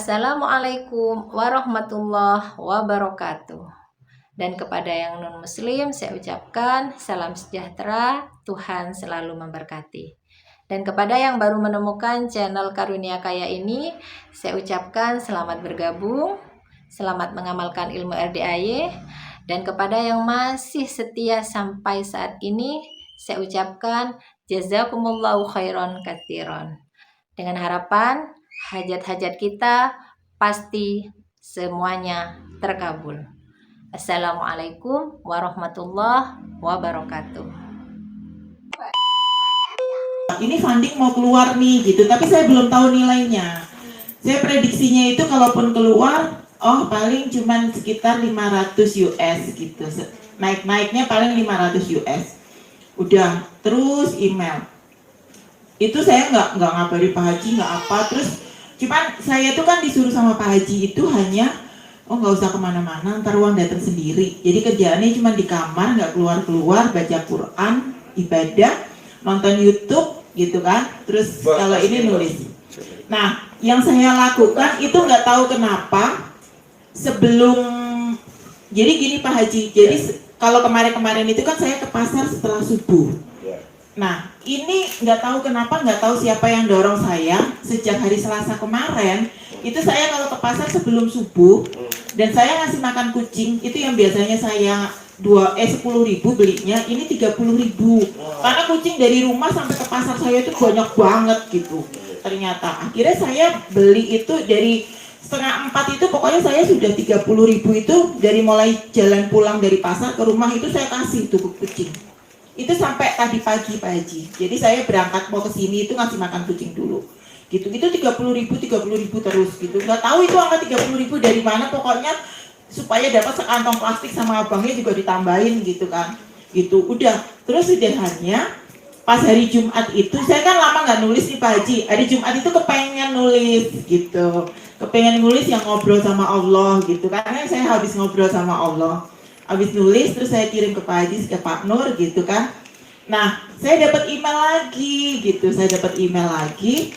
Assalamualaikum warahmatullahi wabarakatuh. Dan kepada yang non-muslim saya ucapkan salam sejahtera, Tuhan selalu memberkati. Dan kepada yang baru menemukan channel Karunia Kaya ini, saya ucapkan selamat bergabung, selamat mengamalkan ilmu RDAY. Dan kepada yang masih setia sampai saat ini, saya ucapkan jazakumullahu khairan katsiran. Dengan harapan hajat-hajat kita pasti semuanya terkabul. Assalamualaikum warahmatullahi wabarakatuh. Ini funding mau keluar nih gitu, tapi saya belum tahu nilainya. Saya prediksinya itu kalaupun keluar, paling cuman sekitar 500 US gitu. Naik-naiknya paling 500 US. Udah, terus email. Itu saya nggak ngabari Pak Haji, nggak apa. Terus cuman saya tuh kan disuruh sama Pak Haji itu hanya nggak usah kemana-mana, ntar uang datang sendiri. Jadi kerjaannya cuma di kamar, nggak keluar-keluar, baca Quran, ibadah, nonton YouTube gitu kan. Terus kalau ini nulis. Nah, yang saya lakukan itu nggak tahu kenapa sebelum, jadi gini Pak Haji, jadi kalau kemarin-kemarin itu kan saya ke pasar setelah subuh. Nah, ini nggak tahu kenapa, nggak tahu siapa yang dorong saya sejak hari Selasa kemarin. Itu saya kalau ke pasar sebelum subuh dan saya ngasih makan kucing, itu yang biasanya saya 10.000 belinya, ini 30.000. Karena kucing dari rumah sampai ke pasar saya itu banyak banget gitu. Ternyata akhirnya saya beli itu dari 3:30 itu, pokoknya saya sudah 30.000 itu dari mulai jalan pulang dari pasar ke rumah itu saya kasih tuh kucing. Itu sampai tadi pagi Pak Haji. Jadi saya berangkat mau ke sini itu ngasih makan kucing dulu. Gitu. Itu 30.000 terus gitu. Nggak tahu itu angka 30.000 dari mana, pokoknya supaya dapat sekantong plastik sama abangnya juga ditambahin gitu kan. Gitu. Udah. Terus udahannya pas hari Jumat itu saya kan lama nggak nulis nih Pak Haji. Hari Jumat itu kepengen nulis gitu. Kepengen nulis yang ngobrol sama Allah gitu. Karena saya habis ngobrol sama Allah. Habis nulis terus saya kirim ke Pak Haji, ke Pak Nur gitu kan. Nah, saya dapat email lagi gitu. Saya dapat email lagi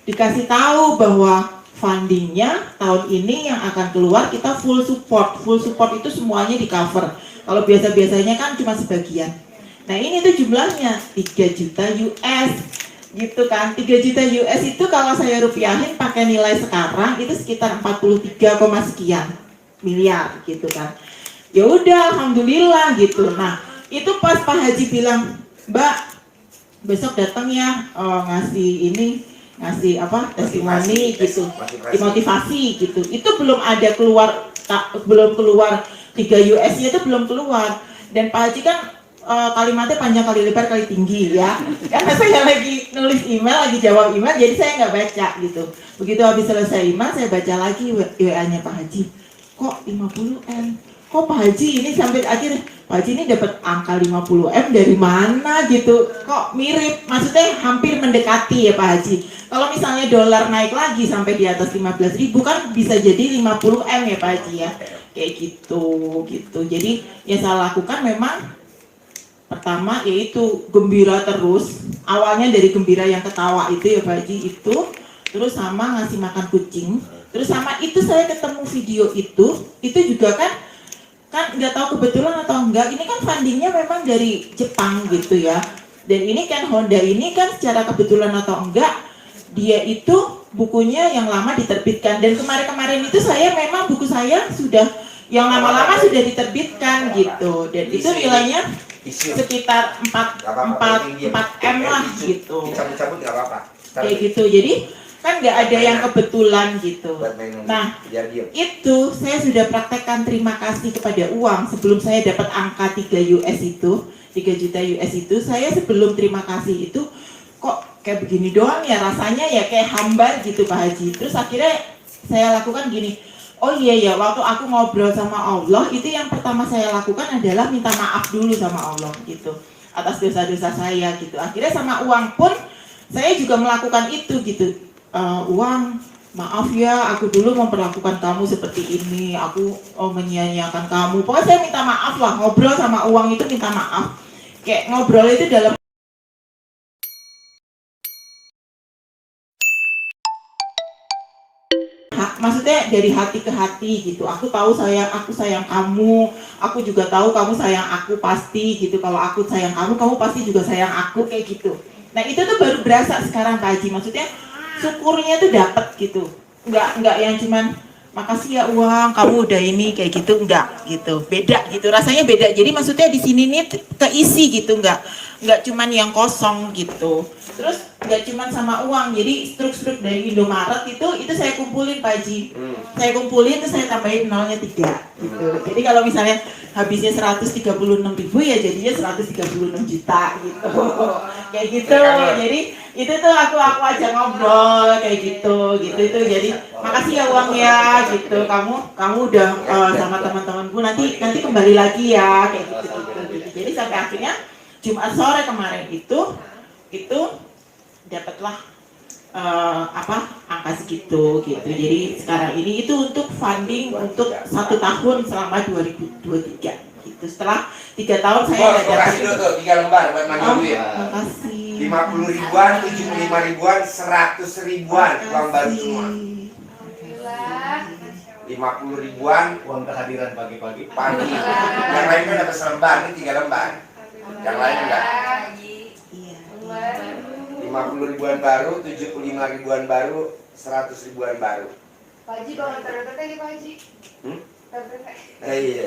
dikasih tahu bahwa fundingnya tahun ini yang akan keluar kita full support. Full support itu semuanya di cover. Kalau biasa-biasanya kan cuma sebagian. Nah, ini tuh jumlahnya 3 juta US gitu kan. 3 juta US itu kalau saya rupiahin pakai nilai sekarang itu sekitar 43, sekian miliar gitu kan. Ya udah, alhamdulillah gitu. Nah, itu pas Pak Haji bilang, Mbak, besok datang ya ngasih testimoni gitu, motivasi gitu. Itu belum ada keluar, belum keluar 3 US-nya itu belum keluar. Dan Pak Haji kan kalimatnya panjang kali lebar kali tinggi ya. Karena saya lagi nulis email, lagi jawab email, jadi saya nggak baca gitu. Begitu habis selesai email, saya baca lagi WA-nya Pak Haji. Kok 50M? Kok Pak Haji ini sampai akhir Pak Haji ini dapat angka 50M dari mana gitu? Kok mirip? Maksudnya hampir mendekati ya Pak Haji. Kalau misalnya dolar naik lagi sampai di atas 15.000 kan bisa jadi 50M ya Pak Haji ya. Kayak gitu. Jadi yang saya lakukan memang pertama yaitu gembira terus. Awalnya dari gembira yang ketawa itu ya Pak Haji itu, terus sama ngasih makan kucing. Terus sama itu saya ketemu video itu juga kan nggak tahu kebetulan atau enggak, ini kan fundingnya memang dari Jepang gitu ya. Dan ini kan Honda ini kan secara kebetulan atau enggak, dia itu bukunya yang lama diterbitkan. Dan kemarin-kemarin itu saya memang buku saya sudah yang lama-lama sudah diterbitkan gitu. Dan itu nilainya sekitar 4M lah gitu. Kayak gitu. Jadi kan nggak ada yang kebetulan gitu. Nah, itu saya sudah praktekkan terima kasih kepada uang sebelum saya dapat angka 3 US itu, 3 juta US itu, saya sebelum terima kasih itu kok kayak begini doang ya rasanya ya, kayak hambar gitu Pak Haji. Terus akhirnya saya lakukan gini, oh iya ya, waktu aku ngobrol sama Allah itu yang pertama saya lakukan adalah minta maaf dulu sama Allah gitu atas dosa-dosa saya gitu. Akhirnya sama uang pun saya juga melakukan itu gitu. Uang, maaf ya, aku dulu memperlakukan kamu seperti ini, aku menyia-nyiakan kamu. Pokoknya saya minta maaf lah, ngobrol sama uang itu minta maaf. Kayak ngobrol itu dalam hak maksudnya dari hati ke hati gitu. Aku tahu aku sayang kamu, aku juga tahu kamu sayang aku pasti gitu. Kalau aku sayang kamu, kamu pasti juga sayang aku kayak gitu. Nah itu tuh baru berasa sekarang Pak Haji. Maksudnya syukurnya tuh dapet gitu. Nggak yang cuman makasih ya uang, kamu udah ini kayak gitu, enggak gitu. Beda gitu. Rasanya beda. Jadi maksudnya di sini nih keisi gitu, nggak cuman yang kosong gitu. Terus nggak cuman sama uang, jadi struk-struk dari Indomaret itu saya kumpulin Pak Haji. Saya kumpulin terus saya tambahin nolnya 3 gitu. Jadi kalau misalnya habisnya 136.000 ya jadinya 136 juta gitu. Kayak gitu. Jadi itu tuh aku aja ngobrol kayak gitu itu. Jadi makasih ya uang ya gitu. Kamu udah sama teman-temanku nanti kembali lagi ya kayak gitu. Jadi sampai akhirnya Jumat sore kemarin itu dapatlah angka segitu gitu. Jadi sekarang ini itu untuk funding untuk 1 tahun selama 2023 gitu. Setelah 3 tahun saya nggak dapat. Kasih dulu tuh 3 lembar buat Mang ya. Makasih. 50 ribuan, 75 ribuan, 100 ribuan uang baru semua. 50 ribuan uang kehadiran pagi-pagi. pagi. Yang lain kan dapat selembar, ini 3 lembar. Yang lain enggak. 50 ribuan baru, 75 ribuan baru, 100 ribuan baru. Pak Haji bawa terdekat ya Pak Haji. Terdekat. Iya.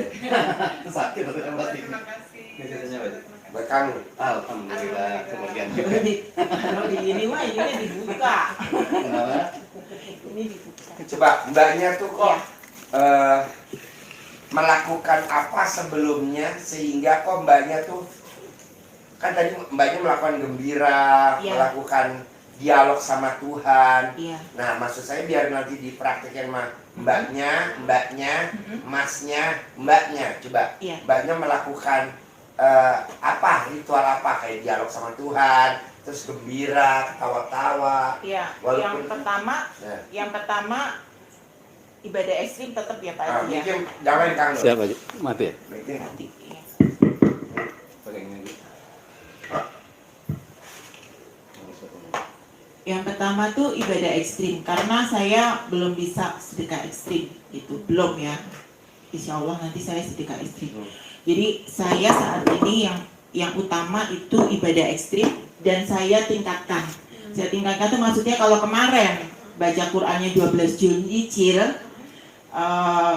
Sakit tapi kan pasti. Terima kasih. Biasanya Pak Haji. Buat kamu. Alhamdulillah kebagian. Kalau di ini mah ini dibuka. Kenapa? Ini dibuka. Coba mbaknya tuh kok melakukan apa sebelumnya sehingga kok mbaknya tuh kan tadi mbaknya melakukan gembira, melakukan dialog sama Tuhan. Nah maksud saya biar nanti dipraktikkan sama mbaknya, masnya, mbaknya. Coba mbaknya melakukan apa, ritual apa kayak dialog sama Tuhan, terus gembira, ketawa-tawa. Walaupun yang pertama ibadah ekstrim tetap ya Pak Haji. Mungkin jangan Kang. Siapa Haji? Mati ya? Yang pertama tuh ibadah ekstrim karena saya belum bisa sedekah ekstrim itu belum ya. Insya Allah nanti saya sedekah ekstrim. Jadi saya saat ini yang utama itu ibadah ekstrim dan saya tingkatkan. Saya tingkatkan tuh maksudnya kalau kemarin baca Qur'annya 12 juz nyicil,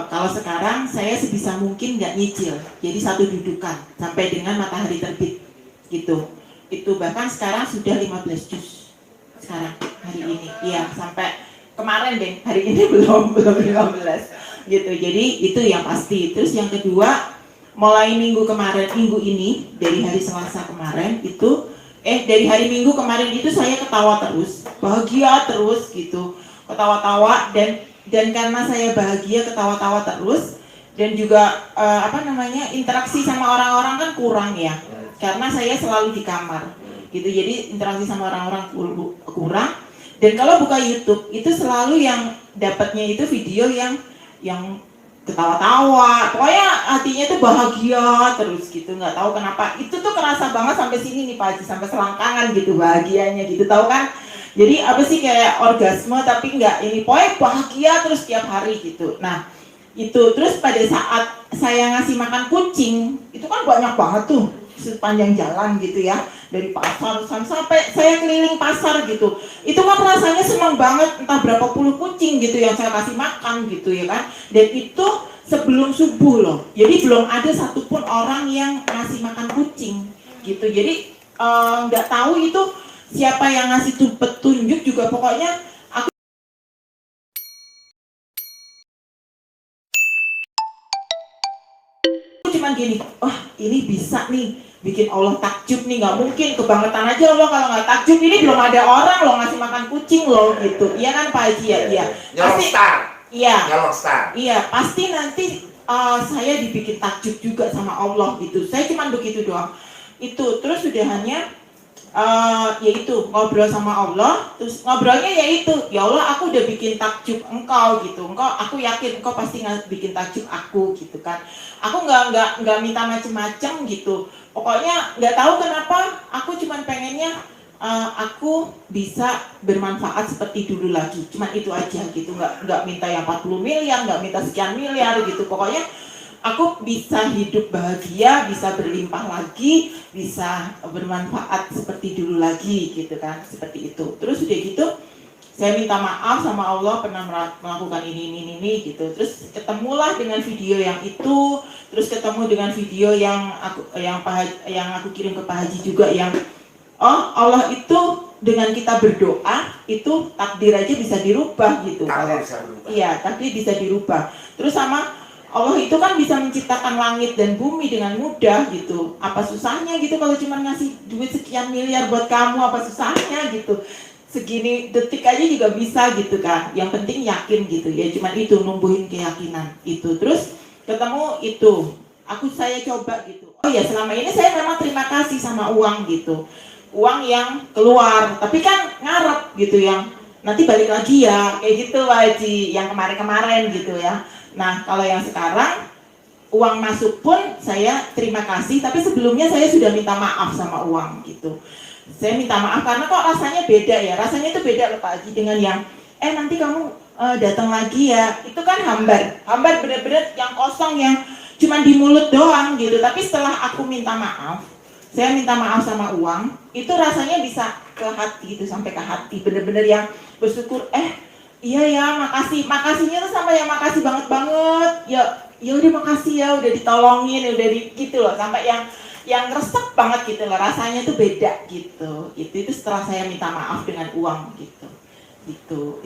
kalau sekarang saya sebisa mungkin nggak nyicil. Jadi 1 dudukan sampai dengan matahari terbit gitu. Itu bahkan sekarang sudah 15 juz. Sekarang hari ini sampai kemarin deh hari ini belum 15 gitu. Jadi itu yang pasti. Terus yang kedua mulai minggu ini dari hari Selasa kemarin itu dari hari Minggu kemarin itu saya ketawa terus, bahagia terus gitu, ketawa-tawa dan karena saya bahagia ketawa-tawa terus dan juga interaksi sama orang-orang kan kurang ya karena saya selalu di kamar gitu. Jadi interaksi sama orang-orang kurang dan kalau buka YouTube itu selalu yang dapatnya itu video yang ketawa-tawa, pokoknya hatinya tuh bahagia terus gitu, nggak tahu kenapa itu tuh kerasa banget sampai sini nih Pak Haji, sampai selangkangan gitu bahagianya gitu, tahu kan? Jadi apa sih kayak orgasme tapi nggak ini, pokoknya bahagia terus tiap hari gitu. Nah itu terus pada saat saya ngasih makan kucing itu kan banyak banget tuh sepanjang jalan gitu ya, dari pasar sampai saya keliling pasar gitu, itu kan rasanya senang banget, entah berapa puluh kucing gitu yang saya kasih makan gitu ya kan, dan itu sebelum subuh loh, jadi belum ada satupun orang yang ngasih makan kucing gitu. Jadi nggak tahu itu siapa yang ngasih petunjuk juga, pokoknya aku cuman gini, ini bisa nih bikin Allah takjub nih, nggak mungkin kebangetan aja Allah kalau nggak takjub, ini belum ada orang loh ngasih makan kucing loh gitu, iya kan Pak Haji ya? Iya. Pasti, iya pasti nanti saya dibikin takjub juga sama Allah gitu. Saya cuman begitu doang. Itu terus udah hanya yaitu ngobrol sama Allah, terus ngobrolnya yaitu ya Allah aku udah bikin takjub engkau gitu, aku yakin engkau pasti bikin takjub aku gitu kan. Aku nggak minta macem-macem gitu, pokoknya nggak tahu kenapa aku cuman pengennya aku bisa bermanfaat seperti dulu lagi. Cuman itu aja gitu, nggak minta yang 40 miliar, nggak minta sekian miliar gitu. Pokoknya aku bisa hidup bahagia, bisa berlimpah lagi, bisa bermanfaat seperti dulu lagi gitu kan, seperti itu. Terus udah gitu, saya minta maaf sama Allah pernah melakukan ini gitu. Terus ketemulah dengan video yang itu, terus ketemu dengan video yang aku kirim ke Pak Haji juga yang Allah itu dengan kita berdoa itu takdir aja bisa dirubah gitu. Takdir bisa berubah. Iya, takdir bisa dirubah. Terus sama Allah itu kan bisa menciptakan langit dan bumi dengan mudah gitu. Apa susahnya gitu kalau cuma ngasih duit sekian miliar buat kamu, apa susahnya gitu. Segini detik aja juga bisa gitu kan. Yang penting yakin gitu ya, cuman itu numbuhin keyakinan itu. Terus ketemu itu, saya coba gitu. Oh ya, selama ini saya memang terima kasih sama uang gitu. Uang yang keluar, tapi kan ngarep gitu, yang nanti balik lagi ya, kayak gitu Pak Haji, yang kemarin-kemarin gitu ya. Nah, kalau yang sekarang uang masuk pun saya terima kasih, tapi sebelumnya saya sudah minta maaf sama uang gitu. Saya minta maaf karena kok rasanya beda ya, rasanya itu beda loh Pak Haji dengan yang nanti kamu datang lagi ya. Itu kan hambar bener-bener yang kosong, yang cuma di mulut doang gitu. Tapi setelah aku minta maaf, saya minta maaf sama uang, itu rasanya bisa ke hati gitu, sampai ke hati, bener-bener yang bersyukur, iya ya, makasihnya tuh sampai yang makasih banget ya udah makasih ya, udah ditolongin, udah gitu loh, sampai yang resep banget gitu loh, rasanya tuh beda gitu. Itu setelah saya minta maaf dengan uang gitu.